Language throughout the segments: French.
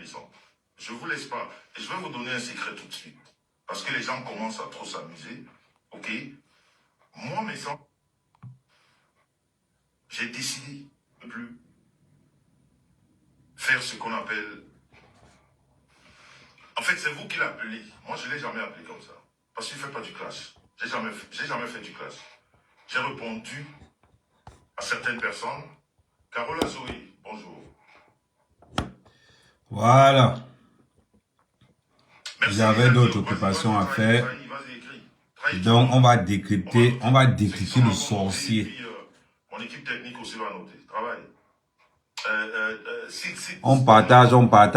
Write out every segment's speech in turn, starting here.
maison. Je ne vous laisse pas. Et je vais vous donner un secret tout de suite. Parce que les gens commencent à trop s'amuser. Ok? Moi, mes enfants, j'ai décidé de ne plus faire ce qu'on appelle... En fait, c'est vous qui l'appelez. Moi, je ne l'ai jamais appelé comme ça. Parce qu'il ne fait pas du clash. J'ai jamais fait du clash. J'ai répondu à certaines personnes. Carola Zoé, bonjour. Voilà. Merci, J'avais d'autres occupations à faire. Donc, on va décrypter le sorcier. Mon équipe technique aussi va noter. Travail. On partage.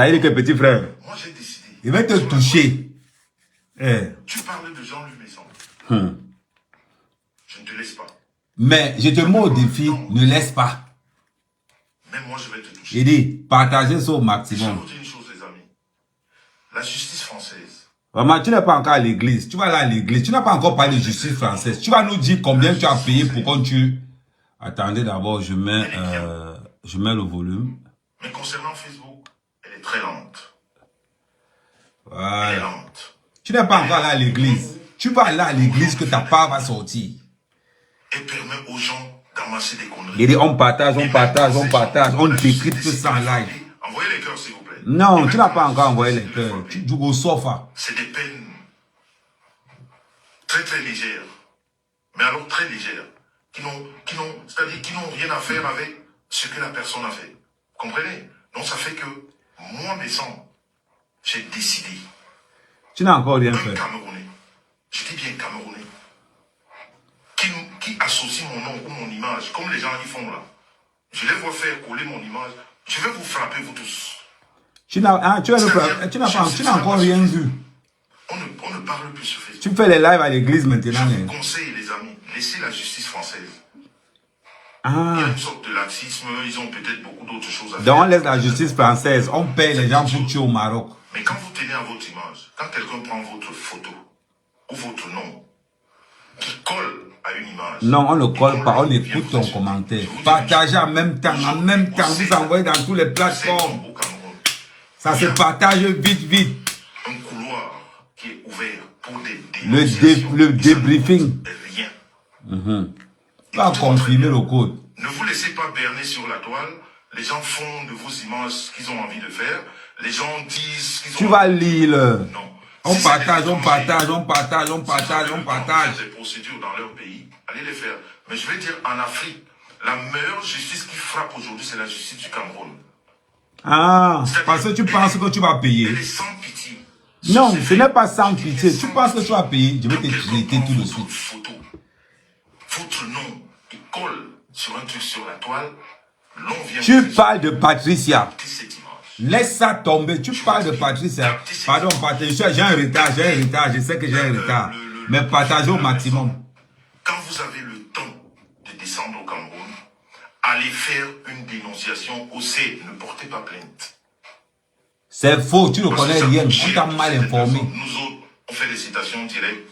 Il est que petit frère. Moi, j'ai décidé. Il va te toucher. Tu parles de Jean-Louis Messon. Je ne te laisse pas. Mais je te mets au défi, ne laisse pas. Même moi, je vais te toucher. Il dit, partagez ça au Je vais maximum. vous dire une chose, les amis. La justice française. Vraiment, tu n'es pas encore à l'église. Tu vas aller à l'église. Tu n'as pas encore parlé de justice française. Tu vas nous dire combien tu as payé pour qu'on tue. Attendez d'abord, je mets le volume. Mais concernant Facebook, elle est très lente. Elle est Voilà. lente. Tu n'es pas encore allé à l'église. Tu vas aller à l'église que ta part va sortir. Elle permet aux gens d'amasser des conneries. Il dit, on partage. On décrypte ça en live. Envoyez les cœurs, s'il vous plaît. Non, tu n'as pas encore envoyé les cœurs. Tu joues au sofa. C'est des peines très très légères. Mais alors très légères. C'est-à-dire qui n'ont rien à faire avec ce que la personne a fait. Vous comprenez? Donc ça fait que moi, mes sangs, j'ai décidé. Tu n'as encore rien Un fait. Camerounais, je dis bien Camerounais, qui associe mon nom ou mon image, comme les gens y font là. Je les vois faire coller mon image. Je vais vous frapper, vous tous. Tu n'as encore rien vu. On ne parle plus sur Facebook. Tu fais les lives à l'église maintenant. Je vous conseille, les amis, laissez la justice française. Il y a une sorte de laxisme, ils ont peut-être beaucoup d'autres choses à faire. Donc on laisse la justice française, on paye les gens pour tuer au Maroc. Mais quand vous tenez à votre image, quand quelqu'un prend votre photo ou votre nom, qui colle à une image. Non, on ne colle pas, on écoute ton commentaire. Partagez en même temps, vous envoyez dans toutes les plateformes. Ça se partage vite. Un couloir qui est ouvert pour des dénonciations. Le débriefing. Rien. Va confirmer le code. Ne vous laissez pas berner sur la toile. Les gens font de vos images ce qu'ils ont envie de faire. Les gens disent ce qu'ils ont Tu vas lire. Non. On Si partage. des procédures dans leur pays, allez les faire. Mais je vais dire, en Afrique, la meilleure justice qui frappe aujourd'hui, c'est la justice du Cameroun. Parce que tu penses que tu vas payer. Elle est sans pitié. Non, ce n'est pas sans pitié. Tu penses que tu vas payer. Je vais te traiter tout de suite. Photo, votre nom, il colle sur un truc sur la toile. Tu parles de Patricia. Laisse ça tomber. Tu parles de Patricia. Pardon, Patricia, j'ai un retard. Je sais que j'ai un retard. Mais partagez au maximum. Quand vous avez le temps de descendre au Cameroun, allez faire une dénonciation au C. Ne portez pas plainte. C'est faux. Tu ne connais rien. On t'a mal informé. Nous autres, on fait des citations directes.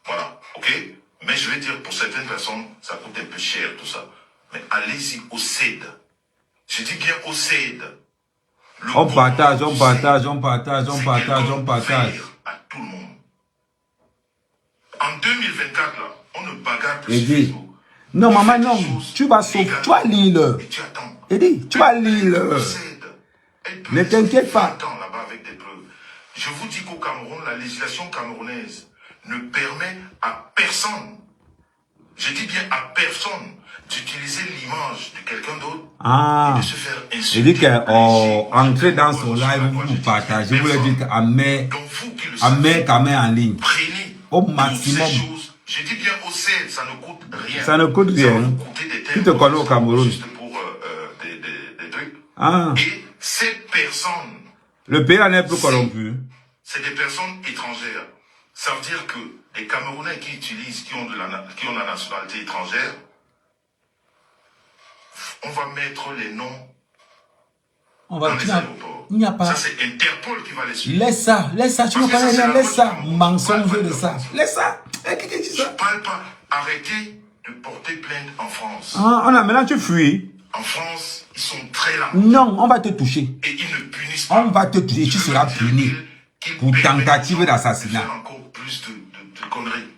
Voilà. OK? Mais je vais dire, pour certaines personnes, ça coûte un peu cher, tout ça. Mais allez-y au CED. Je dis bien au CED. On partage. À tout le monde. En 2024, là, on ne bagarre plus sur Facebook. Non, maman, non. Tu vas sauver. Tu vas lire. Et tu attends. Eddie, tu vas lire. Ne t'inquiète pas. Là-bas avec des preuves. Je vous dis qu'au Cameroun, la législation camerounaise ne permet à personne, je dis bien à personne, d'utiliser l'image de quelqu'un d'autre et de se faire insulter. Il dit qu'entrer dans son live, vous partagez, vous leur dites à mettre caméra en ligne. Prenez au maximum. Je dis bien au CED, ça ne coûte rien. Ça ne coûte rien. Qui te connaît au Cameroun? Juste pour des trucs. Et ces personnes... Le pays n'est plus corrompu. C'est des personnes étrangères. Ça veut dire que les Camerounais qui utilisent, qui ont la nationalité étrangère, on va mettre les noms dans les aéroports. Il n'y a pas. Ça, c'est Interpol qui va les suivre. Laisse ça, tu ne connais rien, laisse ça. Mensonge de ça. Laisse ça. Je ne parle pas. Arrêtez de porter plainte en France. Maintenant tu fuis. En France, ils sont très là. Non, on va te toucher. Et ils ne punissent pas. On va te toucher et tu seras puni pour tentative d'assassinat. Encore plus de conneries.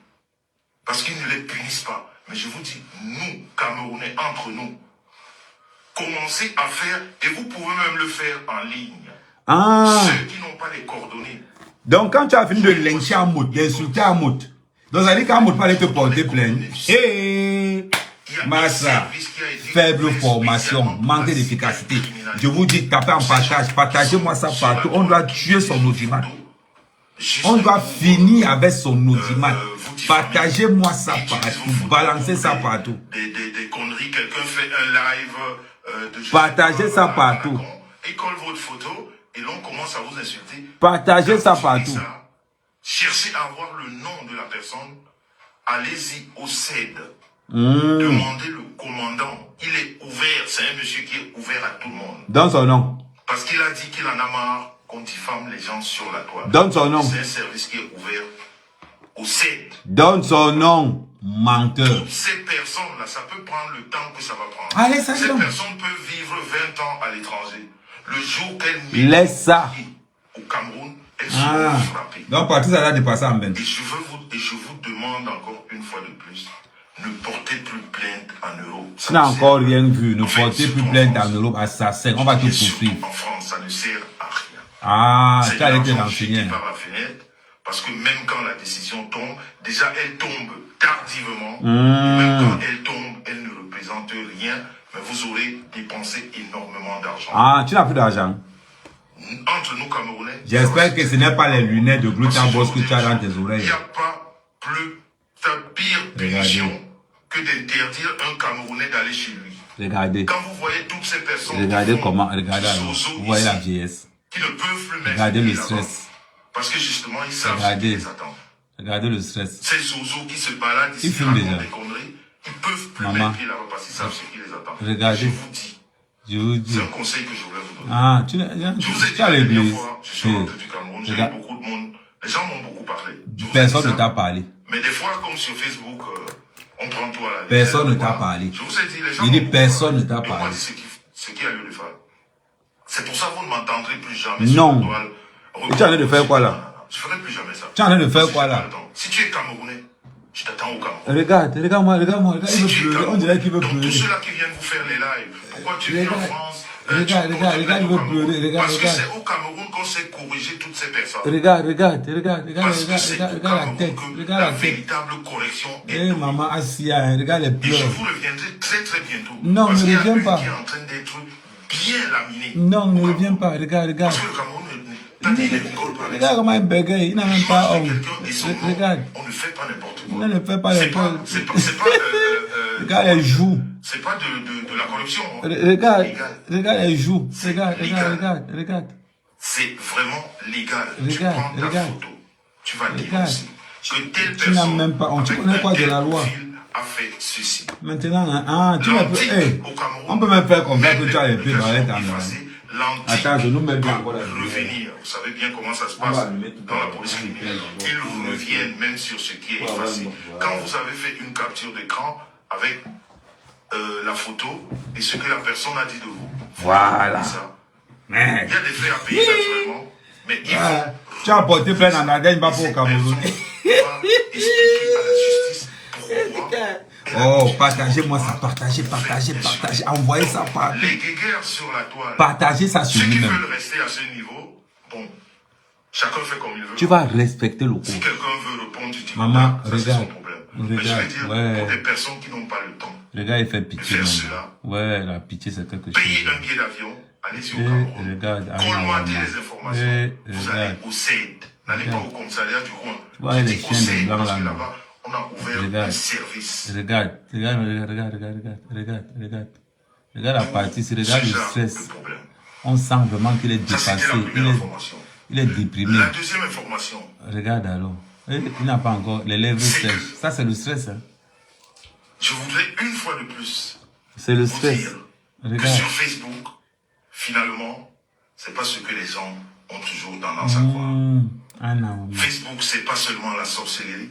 Parce qu'ils ne les punissent pas. Mais je vous dis, nous, Camerounais, entre nous, commencez à faire, et vous pouvez même le faire en ligne. Ah. Ceux qui n'ont pas les coordonnées. Donc quand tu as fini de lyncher un mot, d'insulter un mot, donc ça dit qu'un mot pas aller te porter plainte. Et Massa, faible formation, manque d'efficacité. Je vous dis, tapez en partage, partagez-moi ça partout. On doit tuer son audimat. On doit finir avec son audimat. Partagez-moi ça partout, balancez ça partout. Des conneries, quelqu'un fait un live de partagez ça partout. Il colle votre photo et l'on commence à vous insulter. Partagez ça partout. Cherchez à avoir le nom de la personne. Allez-y au CED. Demandez le commandant. Il est ouvert. C'est un monsieur qui est ouvert à tout le monde. Donne son nom. Parce qu'il a dit qu'il en a marre qu'on diffame les gens sur la toile. Donne son nom. C'est un service qui est ouvert au CED. Donne son nom, menteur. Toutes ces personnes-là, ça peut prendre le temps que ça va prendre. Allez, ça ces personnes peuvent vivre 20 ans à l'étranger. Le jour qu'elles laisse ça au Cameroun, elles seront frappées. Donc, partout ça va dépasser en ben. Et je vous demande encore une fois de plus, ne portez plus plainte en Europe. Tu n'as encore rien vu. Ne portez plus plainte en Europe, assassin. On va te poursuivre. En France, ça ne sert à rien. Ah, tu as été renseigné. Parce que même quand la décision tombe, déjà elle tombe tardivement. Et même quand elle tombe, elle ne représente rien. Mais vous aurez dépensé énormément d'argent. Ah, tu n'as plus d'argent. Entre nous Camerounais. J'espère que ce n'est pas les lunettes de Glutamboss que tu as dans tes oreilles. Il n'y a pas pire punition que d'interdire un Camerounais d'aller chez lui. Regardez. Quand vous voyez toutes ces personnes. Regardez comment, regardez alors. Vous voyez la vieillesse. Qui ne peuvent plus mettre. Regardez le stress. Parce que justement, ils savent ce qui les attend. Regardez le stress. Ces zozos qui se baladent ici, ils fument déjà. Des conneries, ils peuvent plus mettre pied là-bas parce qu'ils savent ce qui les attend. Regardez. Je vous dis. C'est un conseil que je voulais vous donner. Ah, je vous ai dit la dernière fois, je suis rentré du Cameroun, j'ai eu beaucoup de monde. Les gens m'ont beaucoup parlé. Personne ne t'a parlé. Mais des fois, comme sur Facebook, on prend tout à la légère. Personne ne t'a parlé. Je vous ai dit, les gens. Il dit personne ne t'a parlé. Ce qui a lieu de faire. C'est pour ça que vous ne m'entendrez plus jamais. Non. Tu es en train de faire quoi là? Je ferai plus jamais ça. Tu es en train de faire quoi là? Si tu es Camerounais, je t'attends au Cameroun. Regarde-moi, il veut pleurer. On dirait qu'il veut pleurer. Donc tous ceux-là qui viennent vous faire les lives, pourquoi tu viens en France? Regarde, il veut pleurer. Parce que c'est au Cameroun qu'on sait corriger toutes ces personnes. Regarde la tête. Regarde la la tête. véritable correction. Eh maman Assia, regarde les pleurs. Et je vous reviendrai très très bientôt. Non, ne reviens pas. Qui est en train d'être bien laminé. Non, ne reviens pas. Regarde. Parce que le Cameroun regarde comment il bégaye, il n'a même pas honte. Regarde. On ne fait pas n'importe quoi. On ne fait pas n'importe quoi. C'est pas regarde les joues. C'est pas de la corruption. Regarde les joues. Regarde. C'est vraiment légal. Regarde. Tu prends ta photo. Tu vas dénoncer que telle personne. Tu n'as même pas honte. Tu connais quoi de la loi? A fait ceci. Maintenant, tu ne peux. On peut même faire comme ça que tu as les pieds dans les temps. Attends, je nous mets bien encore la revenir. Vous savez bien comment ça se passe dans la police criminelle. Ils reviennent même sur ce qui est effacé. Quand vous avez fait une capture d'écran avec la photo et ce que la personne a dit de vous. Voilà. Il y a des frais à payer naturellement, mais il faut... Tu as porté plainte en Adène, pas pour au Cameroun. Oh, partagez-moi ça, partagez, envoyez ça partout. Les guéguerres sur la toile. Partagez ça sur lui-même. Ceux qui veulent rester à ce niveau, bon, chacun fait comme il veut. Tu vas respecter le cours. Si quelqu'un veut répondre, tu dis, maman, ça, regarde. Son problème. Mais je vais dire, pour des personnes qui n'ont pas le temps. Le gars, il fait pitié. Faire cela. Ouais, la pitié, c'est quelque chose. Payez un billet d'avion, allez-y au Cameroun. Colmatez les informations. Vous allez au CED. N'allez pas au commissariat du coin. Ouais, les chiens de blanc là-bas. On a ouvert un service. Regarde la partie, regarde le stress. On sent vraiment qu'il est dépassé. Il est déprimé. La deuxième information. Regarde alors. Il n'a pas encore les lèvres sèches. Ça, c'est le stress. Hein. Je voudrais une fois de plus. C'est le stress. Que sur Facebook, finalement, c'est pas ce que les gens ont toujours tendance à croire. Ah non. Facebook, c'est pas seulement la sorcellerie,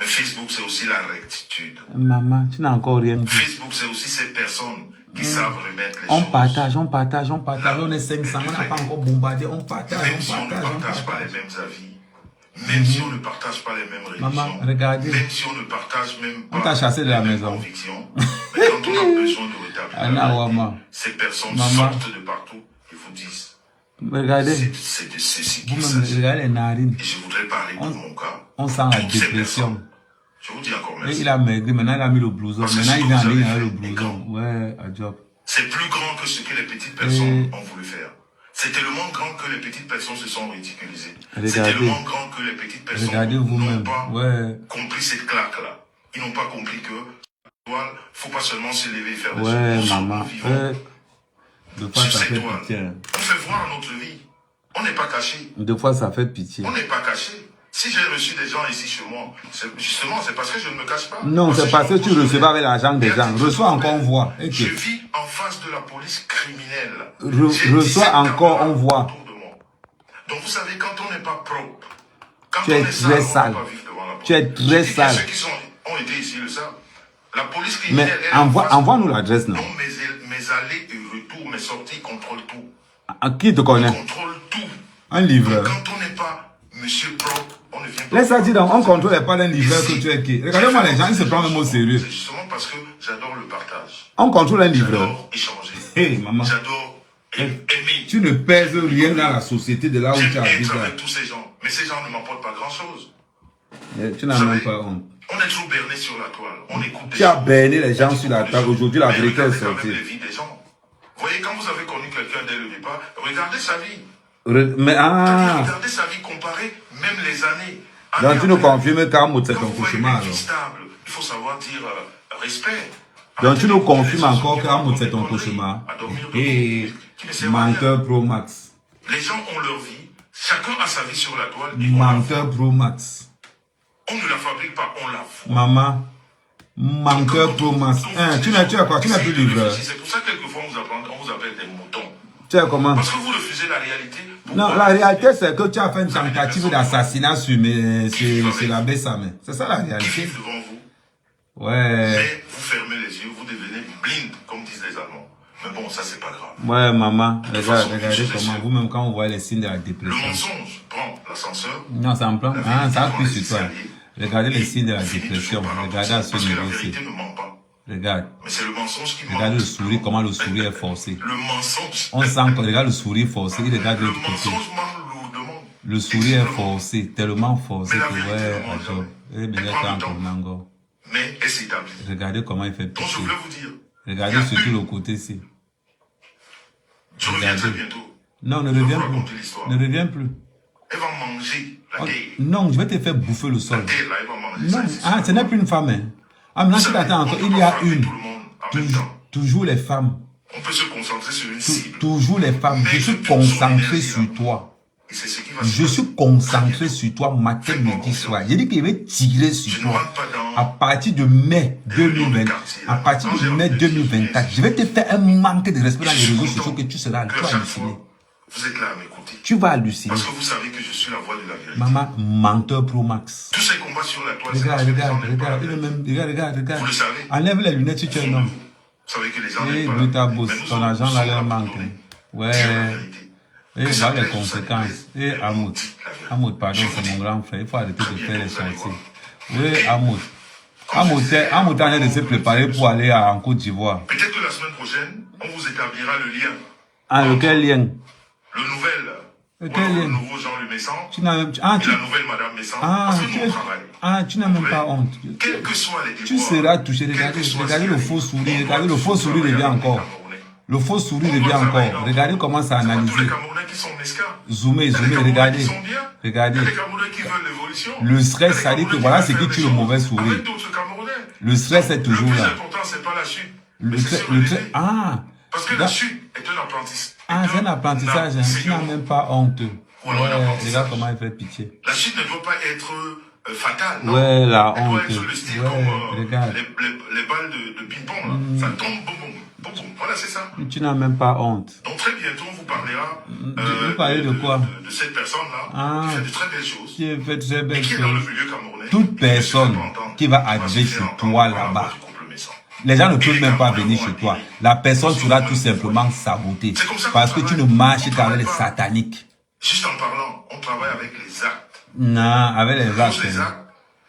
Mais Facebook, c'est aussi la rectitude. Maman, tu n'as encore rien dit. Facebook, c'est aussi ces personnes qui savent remettre les On choses. partage. On est 500, on n'a pas encore bombardé. On partage, Même si on ne partage pas les mêmes avis, même si on ne partage pas les mêmes religions, Maman, regardez. même si on ne partage même pas On t'a chassé de la les mêmes maison. convictions, mais quand on a besoin de rétablir la vérité, ces personnes sortent de partout et vous disent Regardez. c'est de ceci qu'il Vous-même, s'agit. regardez les narines. Et je voudrais parler de mon cas. On sent la Toutes ces dépression. personnes. Je vous dis encore Et merci. il a maigri, maintenant il a mis le blouson. Parce que Maintenant ce il que vient vous aller avez avec le fait, blouson. Ouais, à job. C'est plus grand que ce que les petites personnes ont voulu faire. C'est tellement grand que les petites personnes se sont ridiculisées. C'est tellement grand que les petites personnes n'ont pas compris cette claque-là. Ils n'ont pas compris que il ne faut pas seulement se lever et faire des choses. Maman. Deux fois Sur ça cette fait toile, pitié. on fait voir notre vie. On n'est pas caché. Deux fois ça fait pitié. On n'est pas caché. Si j'ai reçu des gens ici chez moi, justement, c'est parce que je ne me cache pas. Non, c'est parce que tu recevais avec l'argent des gens. Reçois encore, on voit. Je vis en face de la police criminelle. Reçois encore, on voit. Donc vous savez, quand on n'est pas propre, quand tu on es est très sale. Tu es très sale. Ceux qui ont été ici le savent. La police criminelle, mais envoie-nous l'adresse, non? Non, mes allées et retours, mes sorties, contrôle tout. Qui te connaît? Contrôle tout. Un livreur. Donc, quand on n'est pas monsieur propre, on ne vient pas. Laisse ça dire, on ne contrôle pas un livreur que tu es qui. Regardez-moi les gens, ils se prennent même au sérieux. C'est justement parce que j'adore le partage. On contrôle un livreur. J'adore échanger. Hey, maman. J'adore aimer. Tu ne pèses rien dans la société de là où tu habites. J'aime être avec tous ces gens. Mais ces gens ne m'apportent pas grand-chose. Tu n'as même pas honte. On est trop berné sur la toile. On écoute des Tu as berné les gens sur la table. Aujourd'hui, la vérité est sortie. Vous voyez, quand vous avez connu quelqu'un dès le départ, regardez sa vie. Regardez sa vie comparée, même les années. Donc tu nous confirmes qu'Amout c'est ton cauchemar alors. Il faut savoir dire respect. Donc tu nous confirmes encore qu'Amout c'est ton cauchemar. Et menteur Pro Max. Les gens ont leur vie, chacun a sa vie sur la toile. Menteur Pro Max. On ne la fabrique pas, on la voit. Maman, menteur Pro Max. Tu as quoi? Tu n'as plus livreur. C'est pour ça que quelquefois on vous appelle des moutons. Tu sais comment? Parce que vous refusez la réalité. Non, la réalité c'est que tu as fait une tentative d'assassinat sur la Bessame. C'est ça la réalité. Devant vous. Ouais. Mais vous fermez les yeux, vous devenez blind, comme disent les Allemands. Mais bon, ça c'est pas grave. Ouais, maman, regardez comment vous-même quand on voit les signes de la dépression. Le mensonge prend l'ascenseur. Non, ça en prend. Ça appuie sur toi. Regardez les signes de la dépression. Regardez à ce niveau-ci. Regarde. Mais c'est le mensonge qui regarde le sourire, comment le sourire est forcé. Le mensonge. On sent que regarde le sourire forcé, il regarde de l'autre côté. Le mensonge manque lourdement. Le sourire est forcé, tellement forcé que ouais, attends. Mais est établi. Regardez comment il fait pitié. Donc je voulais vous dire. Regardez surtout le côté-ci. Je reviens très bientôt. Non, ne reviens plus. Ne reviens plus. Elle va manger la terre. Non, je vais te faire bouffer le sol. La terre là, elle va manger. Non, ce n'est plus une femme. Hein. Ah, maintenant, tu l'attends encore. Il y a une. Toujours les femmes. On peut se concentrer sur une cible. Toujours les femmes. Je suis concentré sur toi. Je suis concentré sur toi matin, midi, soir. J'ai dit qu'il va tirer sur toi. À partir de mai 2020, à partir de mai 2024, je vais te faire un manque de respect dans les réseaux sociaux que tu seras halluciné. Vous êtes là à m'écouter. Tu vas halluciner. Parce que vous savez que je suis la voix de la vérité. Maman, menteur Pro Max. Tous ces combats sur la toile. Regarde. Vous le savez. Enlève les lunettes si tu es un homme. Vous savez que les gens Et de ta bosse, ton argent là leur manque. Ouais. Et voilà les conséquences. Et Amout, pardon, c'est mon grand frère. Il faut arrêter de faire les sorties. Oui, Amout est en train de se préparer pour aller en Côte d'Ivoire. Peut-être que la semaine prochaine, on vous établira le lien. Ah, lequel lien? Le nouvel. Lequel lien? Le nouveau Jean-Louis Messan. Et la nouvelle Madame Messan. Tu n'as même pas honte. Quel que soit les déboires. Tu seras touché. Regardez le faux sourire. Regardez le faux sourire revient encore. Le faux sourire revient encore. Regardez comment ça analyse. Zoomez, regardez. Regardez. Le stress, ça dit que voilà ce qui tue le mauvais sourire. Le stress est toujours là. Le stress, parce que la chute est un apprentissage. Ah, c'est un apprentissage. Tu n'as même pas honte. Ouais, regarde comment il fait pitié. La chute ne doit pas être fatale. Ouais, la honte. Elle doit être le style comme les balles de ping-pong. Ça tombe, boum, boum. Beaucoup. Voilà, c'est ça. Tu n'as même pas honte. Donc très bientôt, on vous parlera Vous parlez de quoi? de cette personne-là Ah, qui fait de très belles choses. qui fait de très belles Et qui est dans le choses. milieu camerounais. Toute personne qui va arriver chez toi là-bas, les gens ne peuvent même pas venir chez toi. La personne sera tout simplement sabotée. Parce que tu ne marches qu'avec les sataniques. Juste en parlant, on travaille avec les actes. Non, avec les actes.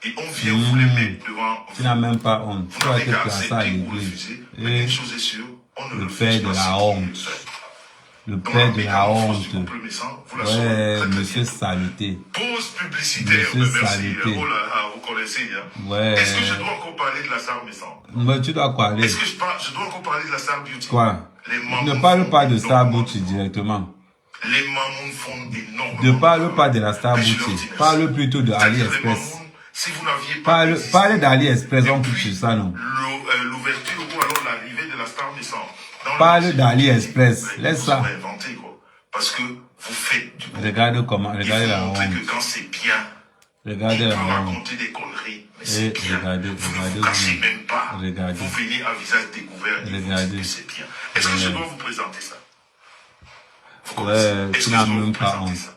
Et on vient vous les mettre devant vous. Tu n'as même pas honte. Tu vas te placer à l'église. Et le père de la honte. Le père de la honte. Ouais, monsieur Salité. Pause publicitaire. Monsieur Salité. Oh là là, vous connaissez. Ouais. Est-ce que je dois encore parler de la star Messan? Mais tu dois parler. Est-ce que je dois encore parler de la star beauty? Quoi? Ne parle pas de Star Beauty directement. Les mamouns font énormément. Ne parle pas de la Star Beauty. Parle plutôt de AliExpress. Si vous n'aviez pas parle d'AliExpress, on touche sur ça, non? L'ouverture ou alors l'arrivée de la star Messan. Parle d'AliExpress. Laisse ça. Inventer, quoi. Parce que vous faites du bon. Regardez comment, regardez la honte. Que quand c'est bien, regardez la honte. raconter des conneries, mais c'est bien. Regardez, vous ne cachez même pas. Regardez. Vous venez à visage découvert et vous dites que c'est bien. Est-ce que je dois vous présenter ça? Ouais, tu n'as même pas honte.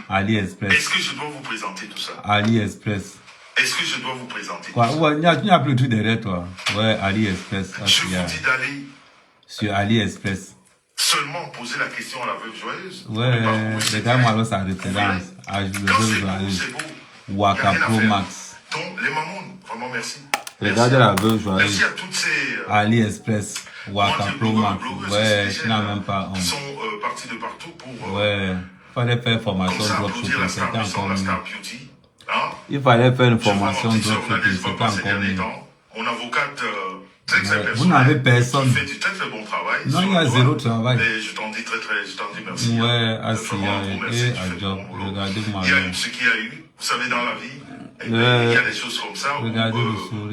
AliExpress. Est-ce que je dois vous présenter tout ça? AliExpress. Est-ce que je dois vous présenter quoi? Ouais, il n'y a plus tout derrière toi. Ouais, AliExpress. Je vous dis d'aller sur AliExpress. Seulement poser la question à la veuve joyeuse. Ouais, regarde-moi avec sa référence. À la veuve joyeuse. Waka Pro Max. Donc, les mamouns, vraiment merci. Regardez la veuve joyeuse. Merci à toutes ces... AliExpress. Waka Pro Max. Ouais, tu n'as même pas honte. Ils sont partis de partout pour... Ouais, il fallait faire formation dropshipping. C'était encore mieux. Hein? Il fallait faire une formation dropshipping. C'était encore mieux. Mon avocate... vous n'avez personne. Qui fait du très très bon travail. Non, il y a zéro travail. Mais je t'en dis je t'en dis merci. Ouais, assis et à job. Regardez-moi. Il y a eu ce qu'il y a eu. Vous savez, dans la vie, il y a des choses comme ça où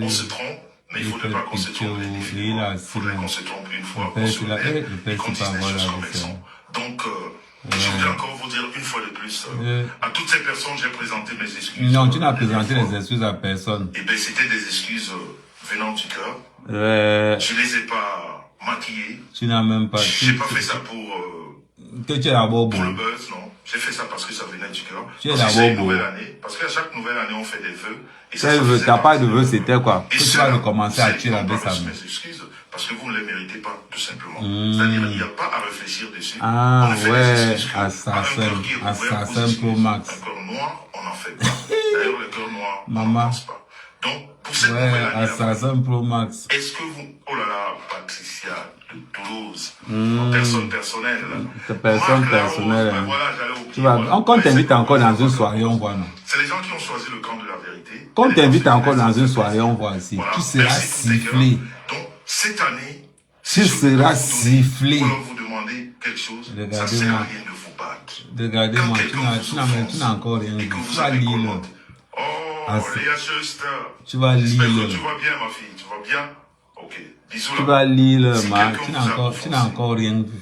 on se trompe. Mais il ne faudrait pas qu'on se trompe. Il faudrait qu'on se trompe une fois. Le père, c'est pas voilà. Donc, je voudrais encore vous dire une fois de plus, à toutes ces personnes, j'ai présenté mes excuses. Non, tu n'as présenté les excuses à personne. Eh bien, c'était des excuses venant du cœur. Je les ai pas maquillées. Tu n'as même pas. J'ai pas fait ça pour que tu es d'abord pour beau. le buzz, non. J'ai fait ça parce que ça venait du cœur. Tu es d'abord beau. Parce qu'à chaque nouvelle année, on fait des vœux. Et ça t'as pas de vœux, c'était quoi? Que tu vas recommencer à tuer la baisse à mes excuses, parce que vous ne les méritez pas, tout simplement. C'est-à-dire, il n'y a pas à réfléchir dessus. Ah ouais, assassin Pro Max. Un cœur noir, on n'en fait pas. D'ailleurs, le cœur noir, on n'en pense pas. Donc, pour cette nouvelle année, assassin Pro Max. Est-ce que vous... Oh là là, Patricia de Toulouse, personne personnelle. Personne personnelle. Tu vas... On t'invite encore dans une soirée, on voit, non? C'est les gens qui ont choisi le camp de la vérité. Quand on t'invite encore dans une soirée, on voit ici. Tu seras sifflé. Donc, cette année, tu seras sifflé. Ou alors vous demandez quelque chose, ça ne sert à rien de vous battre. Regardez-moi, tu n'as encore rien dit. Tu vas lire. Oh, Léa Schuster. Tu vas lire. Tu vas bien, ma fille, tu vas bien? Ok. Bisous. Tu vas lire, tu n'as encore rien vu.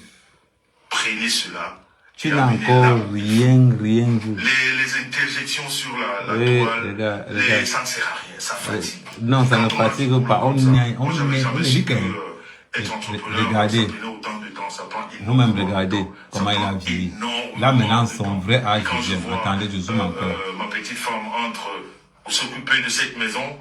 Prenez cela. Tu n'as encore rien vu. Les interjections sur la toile, ça ne sert à rien, ça fatigue. Non, ça ne fatigue pas. On est dit que... Regardez. Vous-même regardez comment il a vieilli. Là maintenant, son vrai âge vient. Attendez, je zoome encore. Ma petite femme entre pour s'occuper de cette maison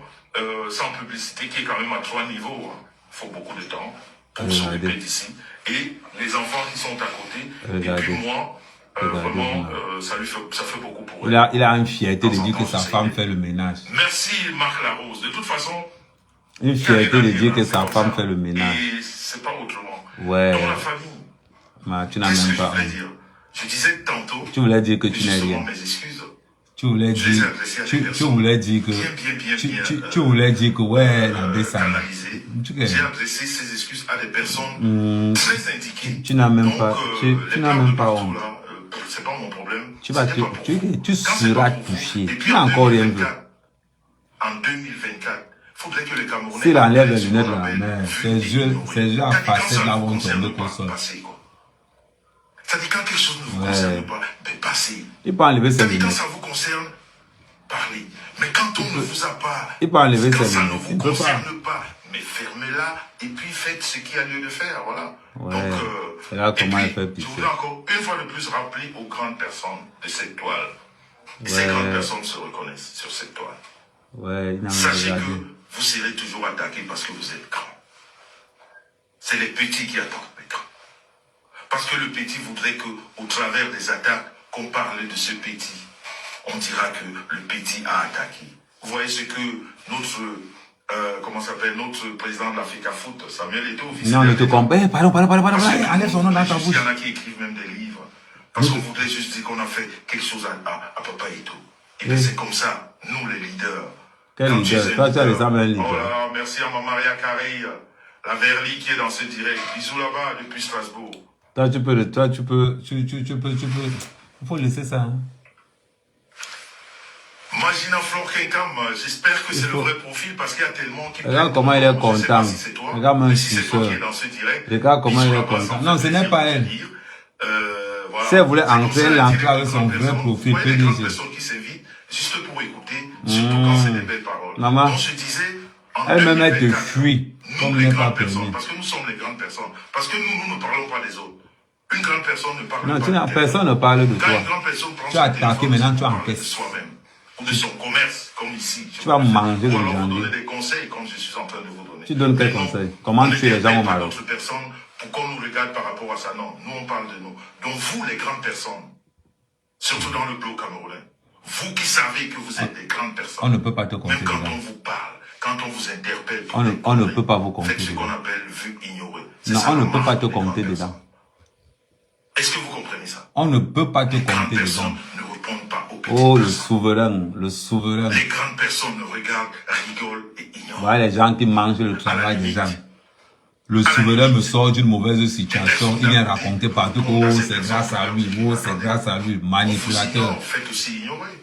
sans publicité qui est quand même à 3 niveaux. Il faut beaucoup de temps pour s'occuper d'ici. Et les enfants qui sont à côté. Et puis moi, vraiment, ça fait beaucoup pour eux. Il a une fierté de dire que sa femme fait le ménage. Merci Marc Larose. De toute façon, une fierté de dire que sa femme fait le ménage. Et c'est pas autrement. Ouais. Dans la famille. Mais tu n'as même pas. Je disais tantôt. Tu voulais dire que tu n'es rien. Tu voulais dire. Tu voulais dire que. Tu voulais dire que ouais, la Bessane. J'ai adressé ces excuses à des personnes très indiquées. Tu n'as même pas. Tu n'as même pas honte. C'est pas mon problème. Tu seras touché. Tu n'as encore rien vu. En 2024. Faudrait que les Camerounais. S'il enlève les lunettes là, mais ses yeux à facettes là vont tomber comme ça. C'est-à-dire quand quelque chose ne vous concerne pas, ben passez. Il peut enlever ses lunettes. Quand ça vous concerne, parlez. Mais quand on ne vous a pas, il peut enlever quand ses ça lunettes. ne vous concerne pas, mais fermez-la, et puis faites ce qu'il y a lieu de faire, voilà. Ouais. Donc, Là, et comment puis, elle fait je voudrais encore une fois de plus rappeler aux grandes personnes de cette toile. Et ces grandes personnes se reconnaissent sur cette toile. Ouais, sachez que vous serez toujours attaqués parce que vous êtes grands. C'est les petits qui attaquent les grands. Parce que le petit voudrait qu'au travers des attaques, qu'on parle de ce petit, on dira que le petit a attaqué. Vous voyez ce que notre, notre président de l'Africa Foot, Samuel Eto'o, non, ne te comprends. Pardon, enlève son nom dans ta bouche. Il y en a qui écrivent même des livres. Parce qu'on voudrait juste dire qu'on a fait quelque chose à Papa Eto'o. Et bien c'est comme ça, nous les leaders. Quel leader? Toi, tu as les âmes un leader. Oh là, merci à ma Maria Carey, la Verly qui est dans ce direct. Bisous là-bas depuis Strasbourg. Toi, tu peux. Il faut laisser ça. Hein. Magina Flor Kenkam, j'espère que c'est le vrai profil parce qu'il y a tellement qui. Regarde comment il est content. Regarde même si c'est toi qui es dans ce direct. Regarde comment il est content. Non, ce n'est pas elle. Si elle voulait entrer, elle entre avec son vrai profil. Il y a des grandes personnes qui s'invitent juste pour écouter, surtout quand c'est des belles paroles. Maman, on se disait, elle-même elle te fuit. Nous, les grandes personnes, parce que nous sommes les grandes personnes, parce que nous ne parlons pas des autres. Une grande personne ne parle pas de toi. Personne ne parle de toi. Quand une grande personne prend tu as attaqué, maintenant tu encaisses. Soi-même, ou de son commerce, comme ici. Tu vas manger le janvier. janvier. Donner des conseils comme je suis en train de vous donner. Tu donnes quels conseils? Comment tuer les gens au Maroc? D'autres personnes, pour qu'on nous regarde par rapport à ça, non. Nous, on parle de nous. Donc vous, les grandes personnes, surtout dans le bloc camerounais, vous qui savez que vous êtes des grandes personnes, on ne peut pas te compter. Même quand on vous parle, quand on vous interpelle, on ne peut pas vous compter. Faites ce qu'on appelle vue ignorée. Non, on ne peut pas te compter dedans. Est-ce que vous comprenez ça? On ne peut pas te compter dedans. Ne répondent pas aux oh, le souverain, le souverain. Les grandes personnes regardent, rigolent et ignorent. Voilà les gens qui mangent le travail des gens. Le souverain me sort d'une mauvaise situation, il vient raconter partout, oh c'est grâce à lui, oh c'est grâce à lui, manipulateur.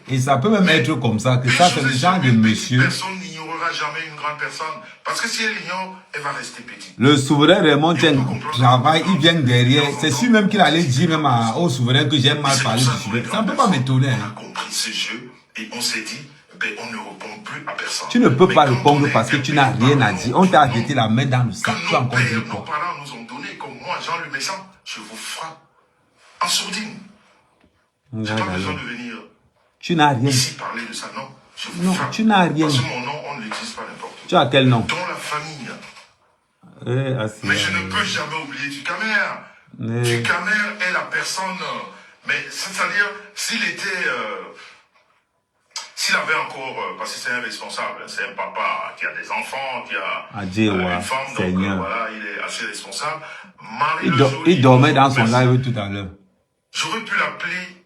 Et ça peut même être comme ça, que ça c'est le genre de monsieur. Personne n'ignorera jamais une grande personne, parce que si elle ignore, elle va rester petite. Le souverain Raymond tient travail, il vient derrière, c'est sûr même qu'il allait dire même au souverain que j'aime mal parler du souverain. Ça ne peut pas m'étonner. On a compris ce jeu et on s'est dit, ben, on ne répond plus à personne. Tu ne peux pas répondre parce que tu n'as rien à dire. On t'a arrêté la main dans le sac. Tu as encore dit quoi? Nos parents nous ont donné, comme moi, Jean-Luc Messan, je vous frappe en sourdine. Je n'ai pas besoin de venir tu n'as rien. Ici parler de ça, non. Je vous frappe. Tu n'as rien. Parce que mon nom, on ne l'utilise pas n'importe où. Tu as quel nom? Dans la famille. Mais je ne peux jamais oublier Ducamer. Ducamer est la personne, mais c'est-à-dire, s'il était... S'il avait encore, parce que c'est un responsable, c'est un papa qui a des enfants, qui a une femme, donc voilà, il est assez responsable. Il dormait dans son live tout à l'heure. J'aurais pu l'appeler,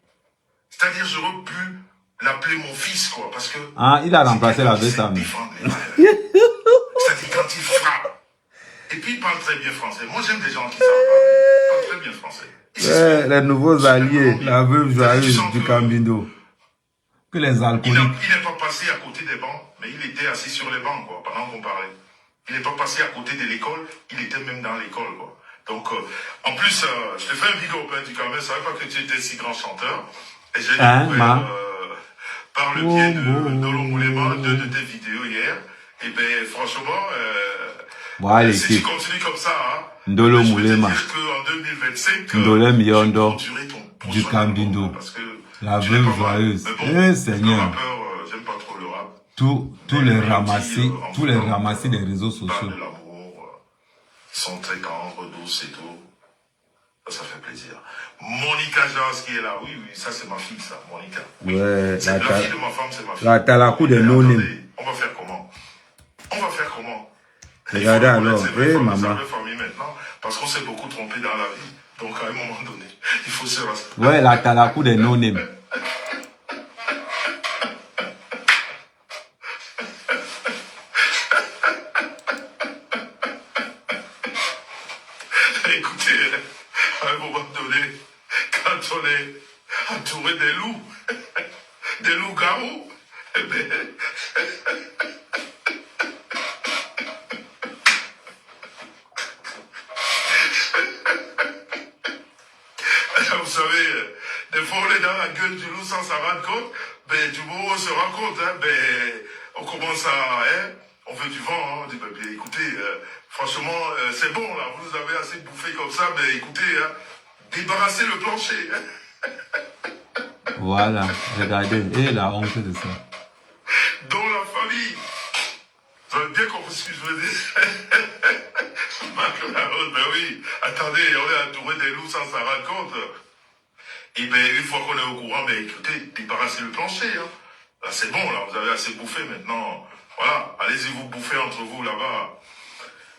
c'est-à-dire j'aurais pu l'appeler mon fils, quoi, parce que... Ah, il a remplacé la veste à c'est-à-dire quand il frappe. Et puis il parle très bien français. Moi j'aime des gens qui savent parler. Il parle très bien français. Les nouveaux alliés, la veuve joyeuse du Cambindo. Que les alcooliques. Il n'est pas passé à côté des bancs, mais il était assis sur les bancs, quoi, pendant qu'on parlait. Il n'est pas passé à côté de l'école, il était même dans l'école, quoi. Donc, en plus, je te fais un big up, du Cameroun, je ne savais pas que tu étais si grand chanteur. Et j'ai découvert, par le biais de Ndolo Moulema, de tes vidéos hier. Et bien, franchement, si tu continues comme ça, Ndolo Moulema, je veux te dire qu'en 2025, Ndolo Miondo, du Cambindo. Parce que la veuve joyeuse. Eh Seigneur. J'aime pas trop le rap. Tous les ramasser des réseaux sociaux. De l'amour, ils sont très tendres, douces et tout. Ça fait plaisir. Monica Jas qui est là, oui, ça c'est ma fille, ça, Monica. Oui. Ouais, la fille de ma femme, c'est ma fille. La talakou de non-name. On va faire comment? Regardez alors, maman. Famille maintenant, parce qu'on s'est beaucoup trompé dans la vie. Donc à un moment donné, il faut se rassurer. Ouais, la talakou de non-name. Écoutez, à un moment donné, quand on est entouré des loups-garous, eh bien, vous savez, des fois on est dans la gueule du loup sans s'en rendre compte, ben du moment où on se rend compte, on commence à, on veut du vent. Hein. On dit, bah, bien, écoutez, franchement, c'est bon, là, vous nous avez assez bouffé comme ça, mais écoutez, hein, débarrassez le plancher. Voilà, regardez, et la honte de ça. Dans la famille, vous avez bien compris ce que je veux dire. Ben oui, attendez, on est entouré des loups sans s'en rendre compte. Et bien, une fois qu'on est au courant, ben écoutez, débarrassez le plancher. Hein. Là, c'est bon, là, vous avez assez bouffé maintenant. Voilà, allez-y vous bouffer entre vous là-bas.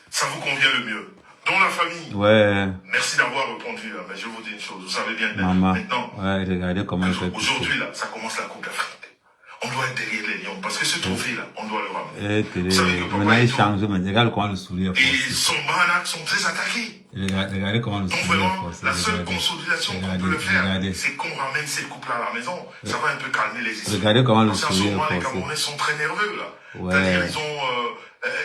Ça vous convient le mieux. Dans la famille. Ouais. Merci d'avoir répondu, là, mais je vous dis une chose, vous savez bien Maman. maintenant. Ouais, regardez comment il fait. Aujourd'hui, là, ça commence la Coupe d'Afrique. On doit être derrière les lions, parce que ce trophée-là, on doit le ramener. Vous savez que maintenant, il change, mais regarde comment le sourire est et son Banak sont très attaqués. Regardez comment le donc sourire est vraiment, la seule consolidation qu'on peut le faire, c'est qu'on ramène cette coupe-là à la maison. Ça va un peu calmer les esprits. Regardez comment le sourire est forcé. Les Camerounais sont très nerveux, là. Ouais. C'est-à-dire, ils ont,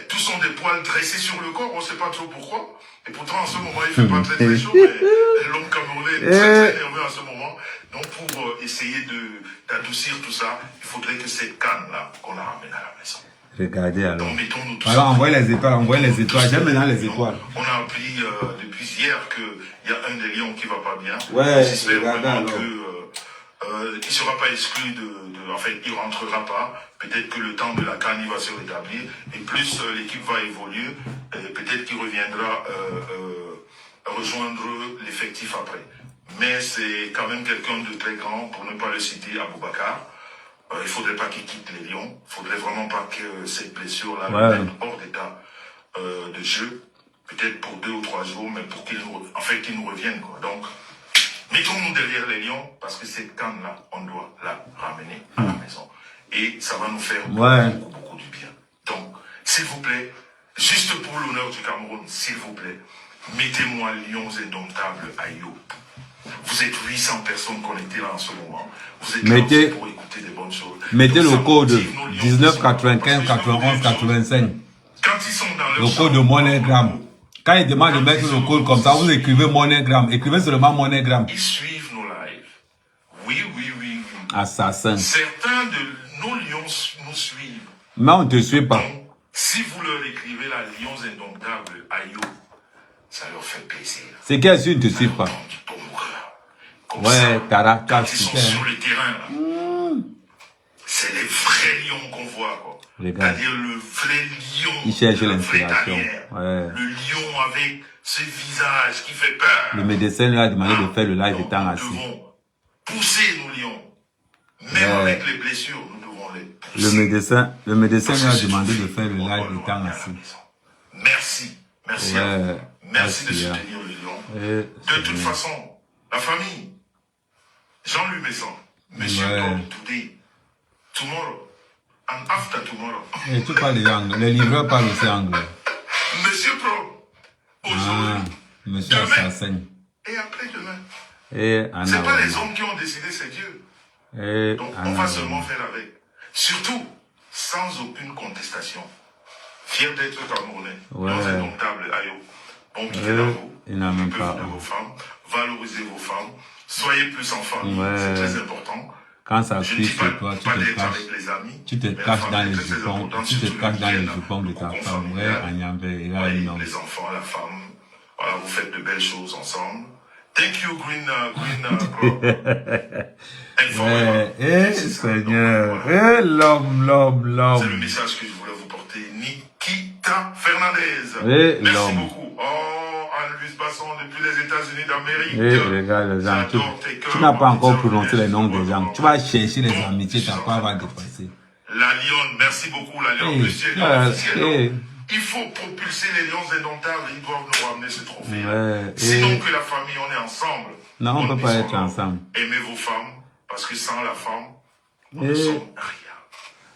tous ont des poils dressés sur le corps, on ne sait pas trop pourquoi. Et pourtant, en ce moment, il ne fait pas très très chaud, mais l'homme camerounais est très très nerveux en ce moment. Donc, pour essayer d'adoucir tout ça, il faudrait que cette canne-là, qu'on la ramène à la maison. Regardez alors. Donc, mettons-nous tous. Alors, envoyez les étoiles, J'aime maintenant les étoiles. On a appris depuis hier qu'il y a un des lions qui va pas bien. Ouais, j'espère vraiment alors. que il sera pas exclu en fait, il rentrera pas. Peut-être que le temps de la canne, il va se rétablir. Et plus l'équipe va évoluer, peut-être qu'il reviendra rejoindre l'effectif après. Mais c'est quand même quelqu'un de très grand, pour ne pas le citer, Aboubacar. Il ne faudrait pas qu'il quitte les Lions. Il ne faudrait vraiment pas que cette blessure-là le mette hors d'état de jeu. Peut-être pour 2 ou 3 jours, mais pour qu'il nous revienne. Quoi. Donc, mettons-nous derrière les Lions, parce que cette canne-là, on doit la ramener à la maison. Et ça va nous faire beaucoup du bien. Donc, s'il vous plaît, juste pour l'honneur du Cameroun, s'il vous plaît, mettez-moi Lions indomptables à Yo. Vous êtes 800 personnes connectées là en ce moment. Vous êtes là pour écouter des bonnes choses. Mettez le code 19 95 91 85. Quand ils sont dans leur le code de MoneyGram. Quand ils demandent de mettre le code comme ça, vous écrivez MoneyGram. Écrivez seulement MoneyGram. Ils suivent nos lives. Oui. Assassin. Certains de nos lions nous suivent. Mais on ne te suit pas. Donc, si vous leur écrivez la Lions indomptables à Yo, ça leur fait plaisir. C'est qu'elles ne te suivent pas. Ouais, Tara, quand ils sont sur le terrain, là, c'est les vrais lions qu'on voit, quoi. C'est-à-dire le vrai lion. Il cherche l'inspiration. Le lion avec ce visage qui fait peur. Le médecin lui a demandé de faire le live étant assis. Nous devons pousser nos lions. Même avec les blessures, nous devons les pousser. Le médecin lui a demandé de faire le live étant assis. Merci. Merci à vous. Merci de soutenir le lion. De toute façon, la famille, Jean-Louis Messon, Monsieur Today, tomorrow, and after tomorrow. Et tu parles des anglais, les livreurs parlent aussi anglais. Monsieur Pro, aujourd'hui, Monsieur Assassin. Et après-demain. C'est pas les hommes qui ont décidé, c'est Dieu. Donc on va seulement faire avec. Surtout, sans aucune contestation. Fier d'être Camerounais. Nos indomptables, aïe. Bon week-end à vous. Il n'a même pas. De vos femmes. Valorisez vos femmes. Soyez plus en famille. C'est très important. Quand ça cuit sur toi, tu te caches dans les jupons. Tu te caches dans les jupons de ta femme. Ouais, Agnambé, les enfants, la femme. Voilà, vous faites de belles choses ensemble. Thank you, Green Seigneur. L'homme. C'est le message que je voulais vous porter. Nikita Fernandez. Merci beaucoup. Anne-Louise Basson depuis les États-Unis d'Amérique. Regarde les gens. Tu n'as pas encore prononcé les noms des gens. Tu vas chercher les amitiés, ta part va dépasser. La Lyon, merci beaucoup, la Lyon. Il faut propulser les lions indomptables, ils doivent nous ramener ce trophée. Sinon que la famille, on est ensemble. Non, on ne peut pas être ensemble. Aimez vos femmes, parce que sans la femme, nous ne sommes rien.